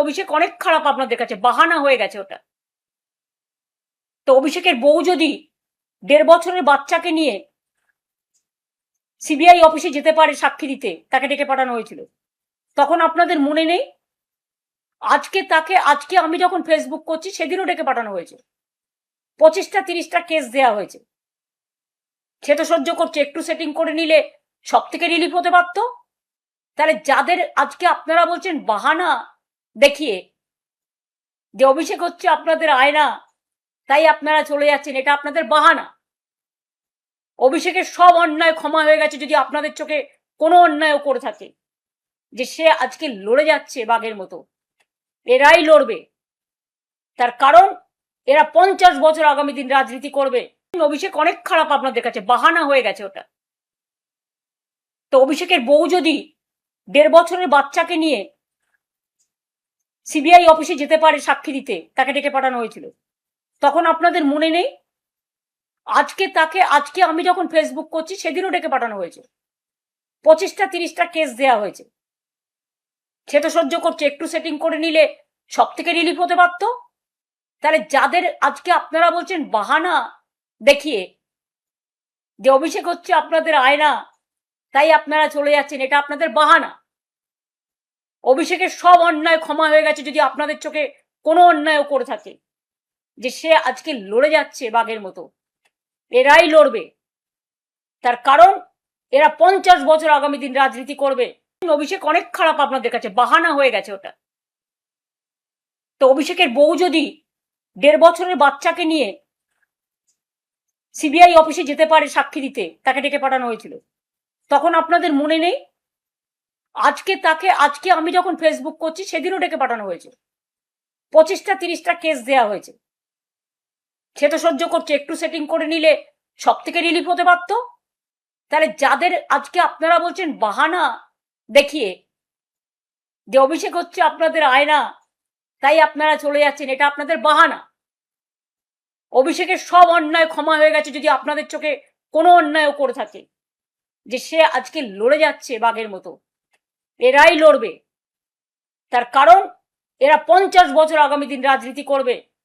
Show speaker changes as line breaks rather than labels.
অভিষেক অনেক খারাপ আপনাদের কাছে, বাহানা হয়ে গেছে ওটা। তো অভিষেকের বউ যদি 1.5 বছরের বাচ্চাকে নিয়ে সিবিআই অফিসে যেতে পারে সাক্ষী দিতে, তাকে ডেকে পাঠানো হয়েছিল, তখন আপনাদের মনে নেই? আজকে আমি যখন ফেসবুক করছি সেদিনও ডেকে পাঠানো হয়েছে, 25টা 30টা কেস দেয়া হয়েছে। সে তো সহ্য করছে, একটু সেটিং করে নিলে সব থেকে রিলিফ হতে পারতো। তাহলে যাদের আজকে আপনারা বলছেন বাহানা দেখিয়ে যে অভিষেক হচ্ছে আপনাদের আয়না, তাই আপনারা চলে যাচ্ছেন, এটা আপনাদের বাহানা। অভিষেকের সব অন্যায় ক্ষমা হয়ে গেছে যদি আপনাদের চোখে কোনো অন্যায়ও করে থাকে, যে সে আজকে লড়ে যাচ্ছে বাঘের মতো। এরাই লড়বে, তার কারণ এরা 50 বছর আগামী দিন রাজনীতি করবে। অভিষেক অনেক খারাপ আপনাদের কাছে, বাহানা হয়ে গেছে ওটা। তো অভিষেকের বউ যদি 1.5 বছরের বাচ্চাকে নিয়ে সিবিআই অফিসে যেতে পারে সাক্ষী দিতে, তাকে ডেকে পাঠানো হয়েছিল, তখন আপনাদের মনে নেই? আজকে আমি যখন ফেসবুক করছি সেদিনও ডেকে পাঠানো হয়েছে, 25টা 30টা কেস দেয়া হয়েছে। সে তো সহ্য করছে, একটু সেটিং করে নিলে সব থেকে রিলিফ হতে পারতো। তাহলে যাদের আজকে আপনারা বলছেন বাহানা দেখিয়ে যে অভিষেক হচ্ছে আপনাদের আয়না, তাই আপনারা চলে যাচ্ছেন, এটা আপনাদের বাহানা। অভিষেকের সব অন্যায় ক্ষমা হয়ে গেছে যদি আপনাদের চোখে কোনো অন্যায়ও করে থাকে, যে সে আজকে লড়ে যাচ্ছে বাঘের মতো। এরাই লড়বে, তার কারণ এরা 50 বছর আগামী দিন রাজনীতি করবে। অভিষেক অনেক খারাপ আপনাদের কাছে, বাহানা হয়ে গেছে ওটা। তো অভিষেকের বউ যদি 1.5 বছরের বাচ্চাকে নিয়ে সিবিআই অফিসে যেতে পারে সাক্ষী দিতে, তাকে ডেকে পাঠানো হয়েছিল, তখন আপনাদের মনে নেই? আজকে আমি যখন ফেসবুক করছি সেদিনও ডেকে পাঠানো হয়েছে, 25টা 30টা কেস দেয়া হয়েছে। সে তো সহ্য করছে, একটু সেটিং করে নিলে সব থেকে রিলিফ হতে পারতো। তাহলে যাদের আজকে আপনারা বলছেন বাহানা দেখিয়ে যে অভিষেক হচ্ছে আপনাদের আয়না, তাই আপনারা চলে যাচ্ছেন, এটা আপনাদের বাহানা। অভিষেকের সব অন্যায় ক্ষমা হয়ে গেছে যদি আপনাদের চোখে কোনো অন্যায়ও করে থাকে, যে সে আজকে লড়ে যাচ্ছে বাঘের মতো। এরাই লড়বে, তার কারণ এরা 50 বছর আগামী দিন রাজনীতি করবে।